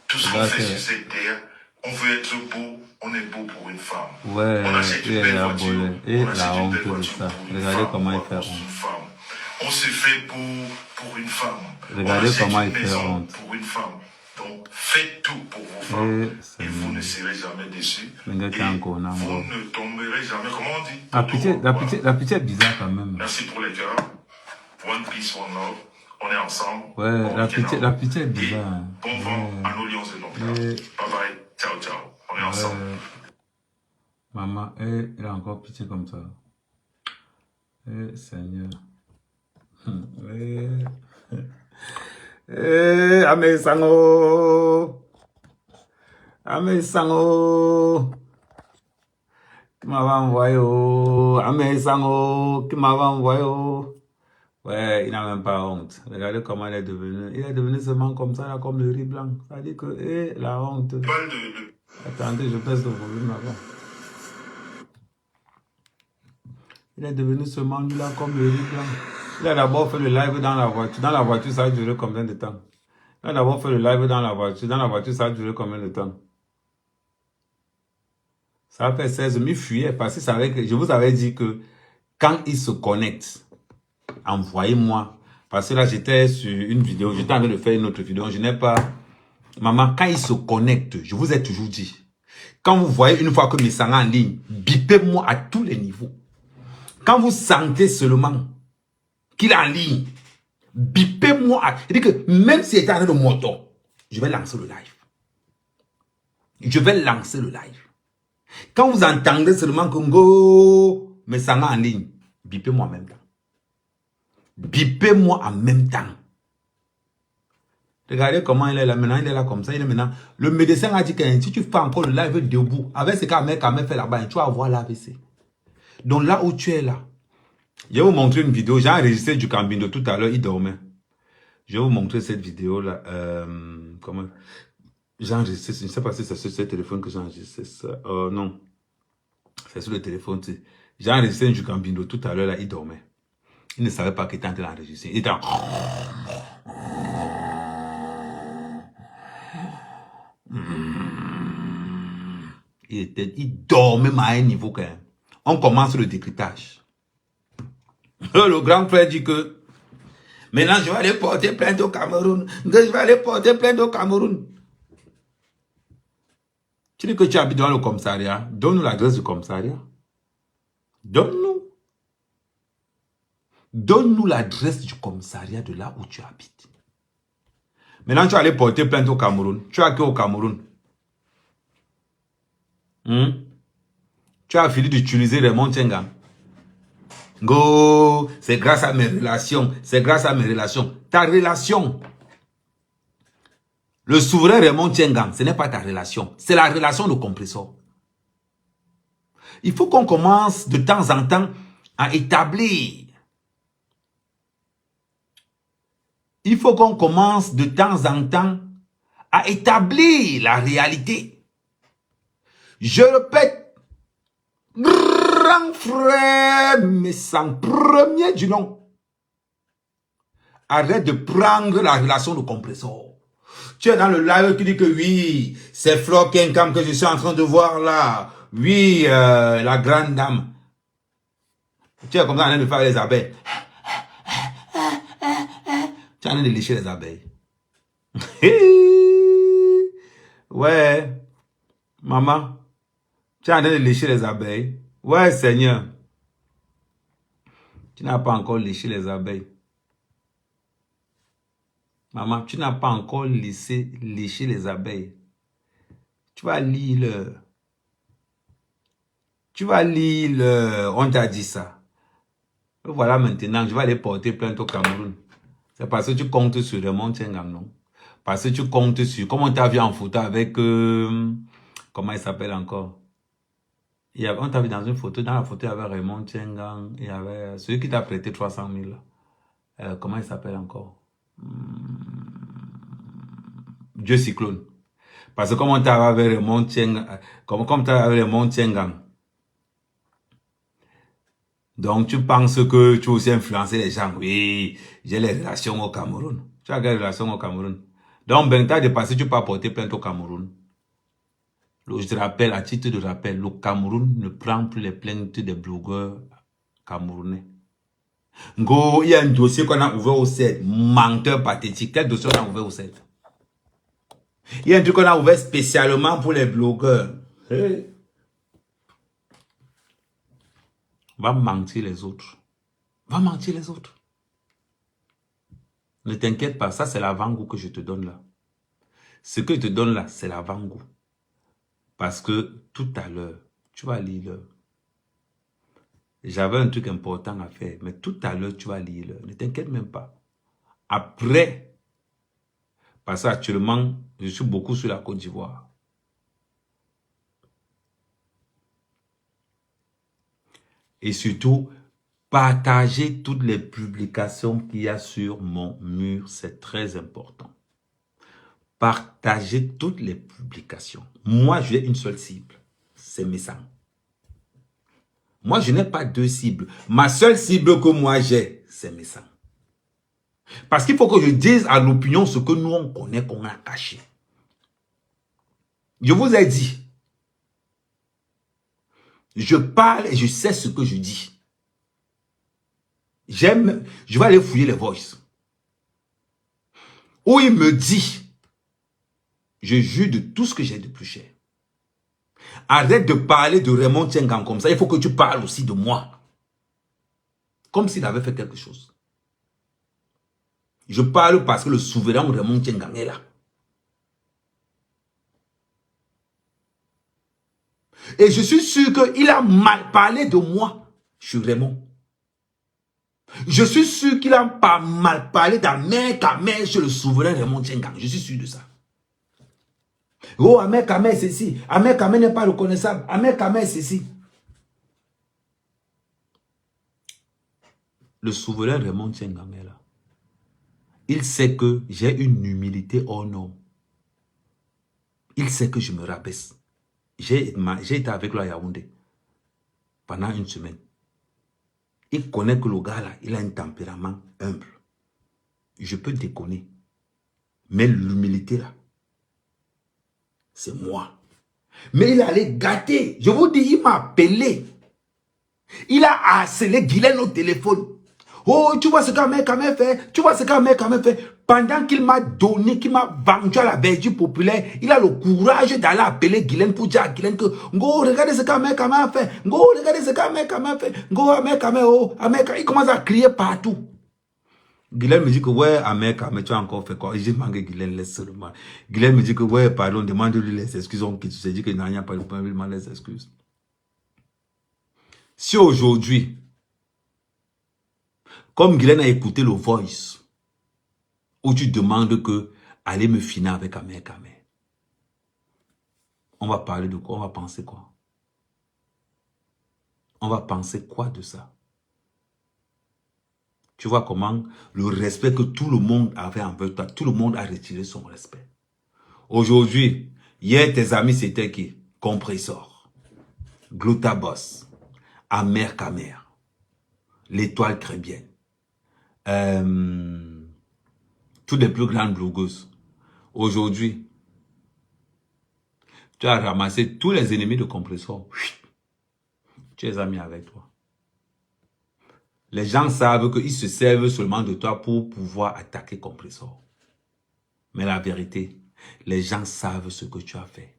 Tout ce qu'on fait sur cette terre, on veut être beau, on est beau pour une femme. On achète une belle voiture, on achète une belle voiture pour une Regardez femme. comment il fait On se fait beau pour une femme. Regardez comment il fait honte. Pour une femme. Donc, faites tout pour vos femmes et vous ne serez jamais déçus. Et vous ne tomberez jamais, comment on dit? La pitié est bizarre quand même. Merci pour les cœurs. One peace, one love. On est ensemble. La pitié est bizarre. Bon vent à nos lions et nos bye bye. Ciao, ciao. On est ensemble. Maman, il a encore pitié comme ça. Seigneur. Ame sango. Ame sango. Qui m'avait envoyé. Ame sango. Qui m'avait envoyé. Ouais, il n'a même pas honte. Regardez comment il est devenu. Il est devenu seulement comme ça, là, comme le riz blanc. Ça dit que, la honte. Attendez, je baisse le volume là-bas. Il est devenu seulement là, comme le riz blanc. Il a d'abord fait le live dans la voiture. Dans la voiture, ça a duré combien de temps? Il a d'abord fait le live dans la voiture. Dans la voiture, ça a duré combien de temps? Ça a fait 16 000. Il fuyait parce que je vous avais dit que quand il se connecte, envoyez-moi. Parce que là, j'étais sur une vidéo. J'étais en train de faire une autre vidéo. Je n'ai pas... Maman, quand il se connecte, je vous ai toujours dit, quand vous voyez une fois que mes sangs en ligne, bipez-moi à tous les niveaux. Quand vous sentez seulement qu'il est en ligne, bipez-moi. C'est-à-dire que même s'il est en train de moto, je vais lancer le live. Je vais lancer le live. Quand vous entendez seulement que go, mes sangs en ligne, bipez-moi en même temps. Bipez-moi en même temps. Regardez comment il est là. Maintenant, il est là comme ça. Il est maintenant. Le médecin a dit que si tu fais encore le live debout, avec ce qu'Ahmed fait là-bas, tu vas avoir l'AVC. Donc là où tu es là, je vais vous montrer une vidéo. J'ai enregistré du Cambindo tout à l'heure. Il dormait. Je vais vous montrer cette vidéo-là. Comment j'ai enregistré. Je ne sais pas si c'est sur ce téléphone que j'ai enregistré ça. Non. C'est sur le téléphone. J'ai enregistré du Cambindo tout à l'heure. Là, il dormait. Il ne savait pas qu'il était en train d'enregistrer. Il était en... Il dormait à un niveau quand même. On commence le décryptage. Le grand frère dit que maintenant je vais aller porter plainte au Cameroun. Je vais aller porter plainte au Cameroun. Tu dis que tu habites dans le commissariat. Donne-nous l'adresse du commissariat. Donne-nous. Donne-nous l'adresse du commissariat de là où tu habites. Maintenant tu vas aller porter plainte au Cameroun. Tu as que au Cameroun. Tu as fini d'utiliser Raymond Tchengang. Go, c'est grâce à mes relations. C'est grâce à mes relations. Ta relation. Le souverain Raymond Tchengang, ce n'est pas ta relation. C'est la relation de compresseur. Il faut qu'on commence de temps en temps à établir. Il faut qu'on commence de temps en temps à établir la réalité. Je répète, grand frère, mais sans premier du nom. Arrête de prendre la relation de compresseur. Tu es dans le live qui dit que oui, c'est Flo Kenkam que je suis en train de voir là. Oui, la grande dame. Tu es comme ça en train de faire les abeilles. Tu es en train de lécher les abeilles. Ouais, maman. Tu es en train de lécher les abeilles. Ouais, Seigneur. Tu n'as pas encore léché les abeilles. Maman, tu n'as pas encore laissé lécher les abeilles. Tu vas lire le... Tu vas lire le... On t'a dit ça. Voilà maintenant, je vais aller porter plainte au Cameroun. C'est parce que tu comptes sur Raymond Tchengang, non? Parce que tu comptes sur... Comment on t'a vu en photo avec... comment il s'appelle encore? On t'a vu dans une photo. Dans la photo, il y avait Raymond Tchengang. Il y avait celui qui t'a prêté 300 000. Comment il s'appelle encore? Dieu Cyclone. Parce que comme on t'a avec Raymond Tchengang, comme tu as avec Raymond Tchengang, donc tu penses que tu as aussi influencé les gens. Oui, j'ai les relations au Cameroun. Tu as des relations au Cameroun. Donc, ben, tu as dépassé, tu peux apporter plainte au Cameroun. Je te rappelle, à titre de rappel, le Cameroun ne prend plus les plaintes des blogueurs camerounais. Go, il y a un dossier qu'on a ouvert au CED. Menteur pathétique. Quel dossier on a ouvert au CED? Il y a un truc qu'on a ouvert spécialement pour les blogueurs. Hey. Va mentir les autres. Va mentir les autres. Ne t'inquiète pas, ça c'est l'avant-goût que je te donne là. Ce que je te donne là, c'est l'avant-goût. Parce que tout à l'heure, tu vas lire l'heure. J'avais un truc important à faire, mais tout à l'heure, tu vas lire l'heure. Ne t'inquiète même pas. Après, parce qu'actuellement, je suis beaucoup sur la Côte d'Ivoire. Et surtout, partagez toutes les publications qu'il y a sur mon mur. C'est très important. Partagez toutes les publications. Moi, j'ai une seule cible. C'est mes sangs. Moi, je n'ai pas deux cibles. Ma seule cible que moi j'ai, c'est mes sangs. Parce qu'il faut que je dise à l'opinion ce que nous on connaît, qu'on a caché. Je vous ai dit. Je parle et je sais ce que je dis. Je vais aller fouiller les voices. Où il me dit, je jure de tout ce que j'ai de plus cher. Arrête de parler de Raymond Tchengang comme ça. Il faut que tu parles aussi de moi. Comme s'il avait fait quelque chose. Je parle parce que le souverain Raymond Tchengang est là. Et je suis sûr qu'il a mal parlé de moi sur Raymond. Je suis sûr qu'il a pas mal parlé d'Ahmed Kamel sur le souverain Raymond Tchengang. Je suis sûr de ça. Oh, Ahmed Kamel, c'est ci. Ahmed Kamel n'est pas reconnaissable. Ahmed Kamel, c'est ci. Le souverain Raymond Tchengang est là. Il sait que j'ai une humilité hors norme. Il sait que je me rabaisse. J'ai été avec lui à Yaoundé pendant une semaine. Il connaît que le gars là, il a un tempérament humble. Je peux déconner. Mais l'humilité là, c'est moi. Mais il allait gâter. Je vous dis, il m'a appelé. Il a harcelé Guylaine au téléphone. Oh, tu vois ce qu'Ahmed Kamel fait. Tu vois ce qu'Ahmed Kamel fait. Pendant qu'il m'a donné, qu'il m'a vendu à la verdure populaire, il a le courage d'aller appeler Guylaine pour dire à Guylaine que Ngo, regardez ce qu'Ahmed Kamel a fait. Ngo, regardez ce qu'Ahmed Kamel a fait. Ngo, Ahmed Kamel, oh, Ahmed Kamel. Il commence à crier partout. Guylaine me dit que ouais, Ahmed Kamel, tu as encore fait quoi? J'ai demandé Guylaine, laisse seulement. Guylaine me dit que ouais, pardon, demande-lui les excuses. On quitte. Je dit qu'il n'a rien pas demandé les excuses. Si aujourd'hui, comme Guylaine a écouté le voice, où tu demandes que allez me finir avec Ahmed Kamel, on va parler de quoi? On va penser quoi? On va penser quoi de ça? Tu vois comment le respect que tout le monde avait envers toi, tout le monde a retiré son respect. Aujourd'hui, hier tes amis c'était qui? Compressor, Glutabos, Ahmed Kamel, l'Étoile Crébienne, toutes les plus grandes blogueuses. Aujourd'hui, tu as ramassé tous les ennemis de Compressor. Tu es ami avec toi. Les gens savent qu'ils se servent seulement de toi pour pouvoir attaquer Compressor. Mais la vérité, les gens savent ce que tu as fait.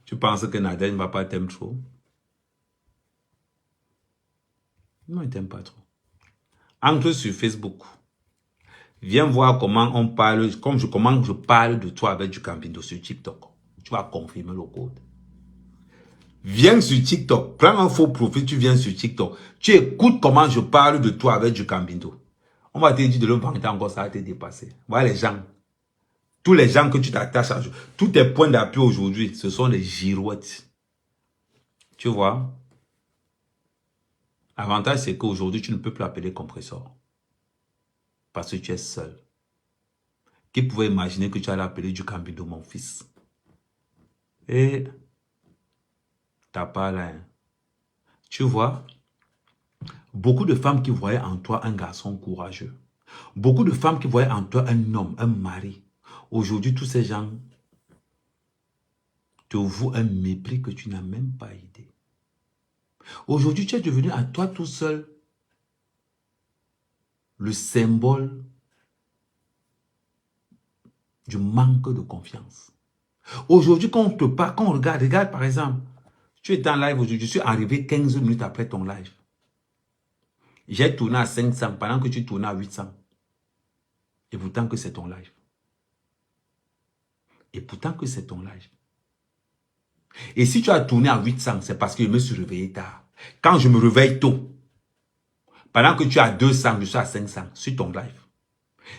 Tu penses que Nadège ne va pas t'aimer trop? Non, il ne t'aime pas trop. Entre sur Facebook. Viens voir comment on parle, comment je parle de toi avec du Campindo sur TikTok. Tu vas confirmer le code. Viens sur TikTok. Prends un faux profil, tu viens sur TikTok. Tu écoutes comment je parle de toi avec du Campindo. On va te dire de le vanter encore, ça va te dépasser. Voilà les gens. Tous les gens que tu t'attaches à... Tous tes points d'appui aujourd'hui, ce sont des girouettes. Tu vois? L'avantage, c'est qu'aujourd'hui, tu ne peux plus appeler Compressor. Parce que tu es seul. Qui pouvait imaginer que tu allais appeler du Campindo, mon fils? Et... t'as pas là. Hein. Tu vois? Beaucoup de femmes qui voyaient en toi un garçon courageux. Beaucoup de femmes qui voyaient en toi un homme, un mari. Aujourd'hui, tous ces gens te vouent un mépris que tu n'as même pas idée. Aujourd'hui, tu es devenu à toi tout seul le symbole du manque de confiance. Aujourd'hui, quand on te parle, quand on regarde par exemple, tu es en live aujourd'hui, je suis arrivé 15 minutes après ton live. J'ai tourné à 500 pendant que tu tournais à 800. Et pourtant que c'est ton live. Et pourtant que c'est ton live. Et si tu as tourné à 800, c'est parce que je me suis réveillé tard. Quand je me réveille tôt, pendant que tu as 200, je suis à 500 sur ton live.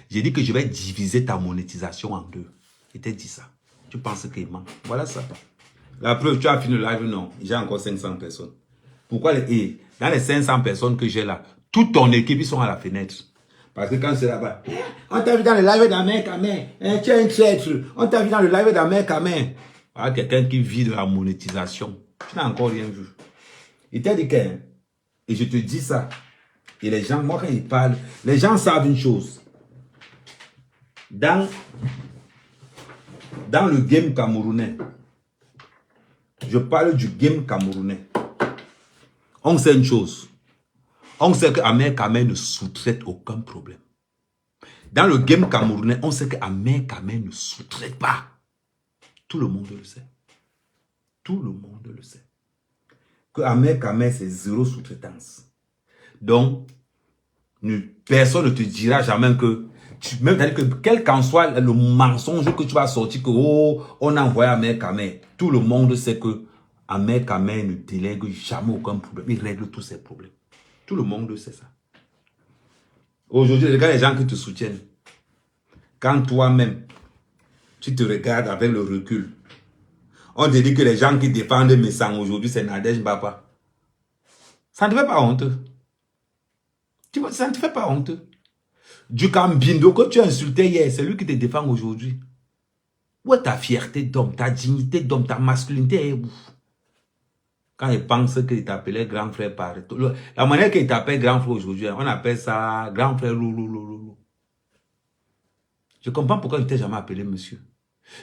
J'ai dit que je vais diviser ta monétisation en deux. Je t'ai dit ça. Tu penses qu'il manque. Voilà ça. La preuve, tu as fini le live, non. J'ai encore 500 personnes. Pourquoi dans les 500 personnes que j'ai là, toute ton équipe, ils sont à la fenêtre. Parce que quand c'est là-bas, on t'a vu dans le live d'Amer Kamer, tu es un traître. On t'a vu dans le live d'Amer Kamer. Voilà quelqu'un qui vit de la monétisation. Tu n'as encore rien vu. Il t'a dit que, et je te dis ça, et les gens, moi quand ils parlent, les gens savent une chose. Dans le game camerounais, je parle du game camerounais. On sait une chose. On sait qu'Amer Kamer ne sous-traite aucun problème. Dans le game camerounais, on sait qu'Amer Kamer ne sous-traite pas. Tout le monde le sait. Tout le monde le sait. Que Amer Kamer, c'est zéro sous-traitance. Donc, personne ne te dira jamais que... Même que quel qu'en soit le mensonge que tu vas sortir, que oh, on a envoyé Amer Kamer, tout le monde sait que Amer Kamer ne délègue jamais aucun problème. Il règle tous ses problèmes. Tout le monde sait ça. Aujourd'hui, regarde les gens qui te soutiennent. Quand toi-même, tu te regardes avec le recul, on te dit que les gens qui défendent mes sangs aujourd'hui, c'est Nadège Baba. Ça ne te fait pas honte. Tu vois, ça ne te fait pas honte. Du Cambindo que tu as insulté hier, c'est lui qui te défend aujourd'hui. Où est ta fierté d'homme, ta dignité d'homme, ta masculinité est où? Quand il pense qu'il t'appelait grand frère par... La manière qu'il t'appelle grand frère aujourd'hui, on appelle ça grand frère loulou. Je comprends pourquoi je ne t'ai jamais appelé monsieur.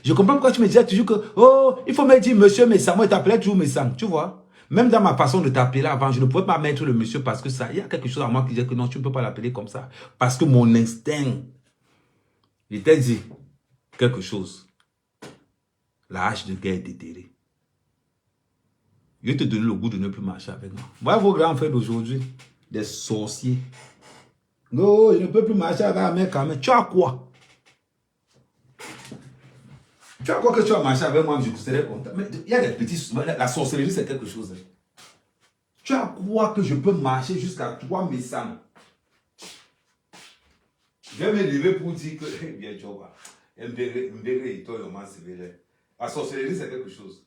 Je comprends pourquoi tu me disais toujours que, oh, il faut me dire monsieur Messang. Moi, il t'appelait toujours Messang, tu vois. Même dans ma façon de t'appeler avant, je ne pouvais pas mettre le monsieur parce que ça, il y a quelque chose en moi qui disait que non, tu ne peux pas l'appeler comme ça. Parce que mon instinct, il t'a dit quelque chose. La hache de guerre est déterrée. Je vais te donner le goût de ne plus marcher avec moi. Voilà vos grands frères d'aujourd'hui, des sorciers. Non, je ne peux plus marcher avec un mec quand même. Tu as quoi? Tu as quoi que tu as marché avec moi, je serais content. Mais il y a des petits... La sorcellerie, c'est quelque chose. Tu as quoi que je peux marcher jusqu'à toi, mes sangs? Je vais me lever pour dire que... Bien, tu vois. La sorcellerie, c'est quelque chose.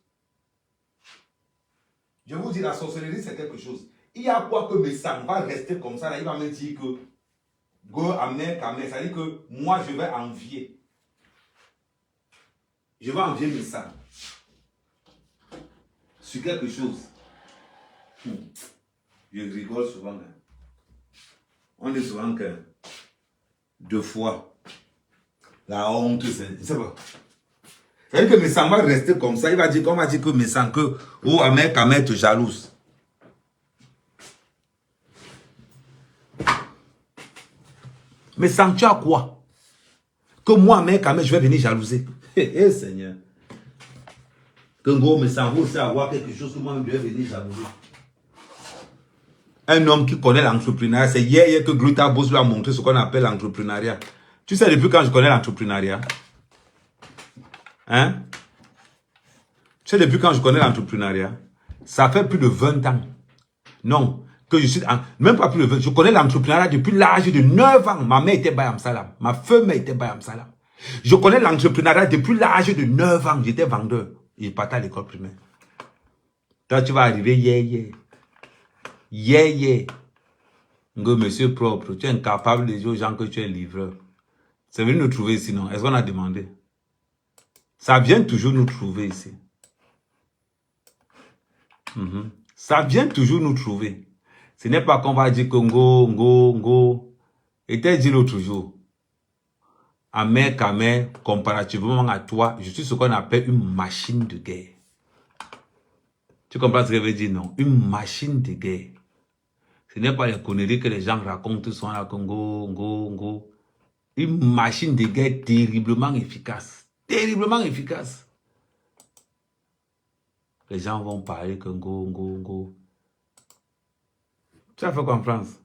Je vous dis, la sorcellerie, c'est quelque chose. Il y a quoi que mes sangs va rester comme ça, là, il va me dire que... Go, Amer Kamer, ça dit que moi, je vais envier. Je vais envier mes sangs. Sur quelque chose. Je rigole souvent. Hein. On dit souvent que 2 fois, la honte, c'est pas. Ça veut dire que mes sangs va rester comme ça. Il va dire, qu'on va dire que mes sangs, que oh, Amer Kamer te jalouse. Mais sangs, tu as quoi? Que moi, Amer Kamer, je vais venir jalouser. Eh, Seigneur. Que gros, mais ça vaut aussi avoir quelque chose que moi, je vais venir jalouser. Un homme qui connaît l'entrepreneuriat, c'est hier que Gluta Boss lui a montré ce qu'on appelle l'entrepreneuriat. Tu sais depuis quand je connais l'entrepreneuriat? Hein? Tu sais depuis quand je connais l'entrepreneuriat? Ça fait plus de 20 ans. Non, que je suis... Même pas plus de 20 ans. Je connais l'entrepreneuriat depuis l'âge de 9 ans. Ma mère était Bayam Salam. Ma femme était Bayam Salam. Je connais l'entrepreneuriat depuis l'âge de 9 ans. J'étais vendeur. Je partais à l'école primaire. Toi, tu vas arriver hier. Monsieur propre, tu es incapable de dire aux gens que tu es livreur. C'est venu nous trouver ici, non? Est-ce qu'on a demandé? Ça vient toujours nous trouver ici. Ça vient toujours nous trouver. Ce n'est pas qu'on va dire que ngo. Et t'as dit l'autre jour. Amer Kamer, comparativement à toi, je suis ce qu'on appelle une machine de guerre. Tu comprends ce que je veux dire, non? Une machine de guerre. Ce n'est pas les conneries que les gens racontent sont là, ngo. Une machine de guerre terriblement efficace. Terriblement efficace. Les gens vont parler que ngo. Tu as fait quoi en France?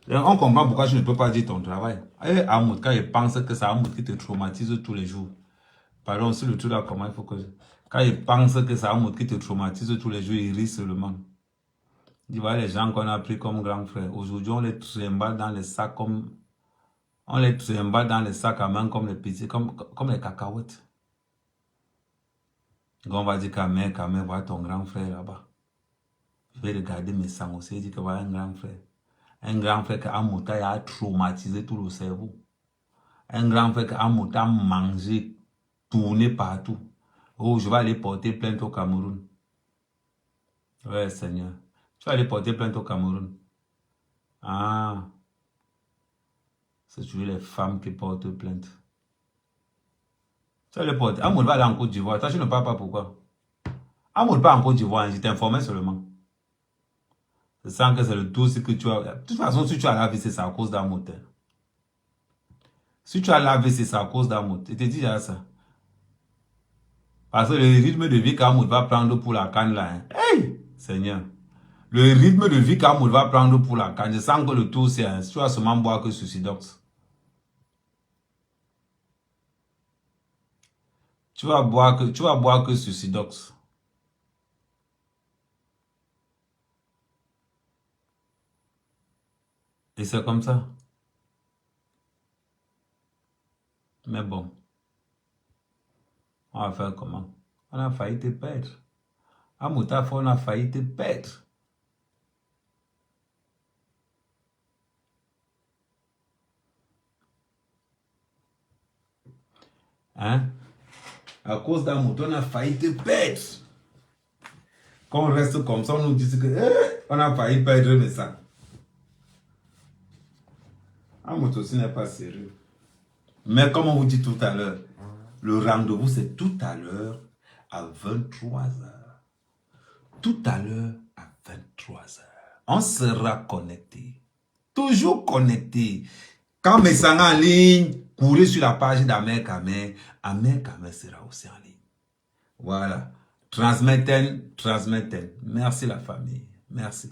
On comprend pourquoi je ne peux pas dire ton travail. Et Amoud, quand il pense que c'est Amoud qui te traumatise tous les jours. Pardon, sur le truc là, comment il faut que... Quand ils pensent que c'est un mot qui te traumatise tous les jours, ils rient seulement. Tu vois les gens qu'on a pris comme grands frères. Aujourd'hui, on les trimballe dans les sacs comme... On les trimballe dans les sacs à main comme les petits, comme les cacahuètes. Donc on va dire qu'à main, voilà ton grand frère là-bas. Je vais regarder mes sangs aussi et dire que voilà un grand frère. Un grand frère qui a monté a traumatisé tout le cerveau. Un grand frère qui a monté à manger, tourner partout. Oh, je vais aller porter plainte au Cameroun. Ouais, Seigneur. Tu vas aller porter plainte au Cameroun. Ah. C'est toujours les femmes qui portent plainte. Tu vas aller porter. Amour va aller en Côte d'Ivoire. Toi, je ne parle pas pourquoi. Amour pas en Côte d'Ivoire. Je t'informais seulement. Je sens que c'est le tout ce que tu as. De toute façon, si tu as lavé, c'est à cause d'Amour. Si tu as lavé, c'est à cause d'Amour. Je te dis déjà ça. Parce que le rythme de vie qu'Amour va prendre pour la canne là. Hein. Hey! Seigneur. Le rythme de vie qu'Amour va prendre pour la canne. Je sens que le tout c'est. Hein, tu vas seulement boire que Suicidox. Tu vas boire que Suicidox. Et c'est comme ça. Mais bon. On va faire comment? On a failli te perdre. À Moutaf, on a failli te perdre. Hein? À cause d'un mouton, on a failli te perdre. Quand on reste comme ça, on nous dit que on a failli perdre mais ça. Un mouton aussi n'est pas sérieux. Mais comme on vous dit tout à l'heure, le rendez-vous c'est tout à l'heure à 23h. Tout à l'heure à 23h. On sera connecté. Toujours connecté. Quand mes sangs en ligne, courez sur la page d'Amer Kamer. Amer Kamer sera aussi en ligne. Voilà. Transmettez. Merci la famille. Merci.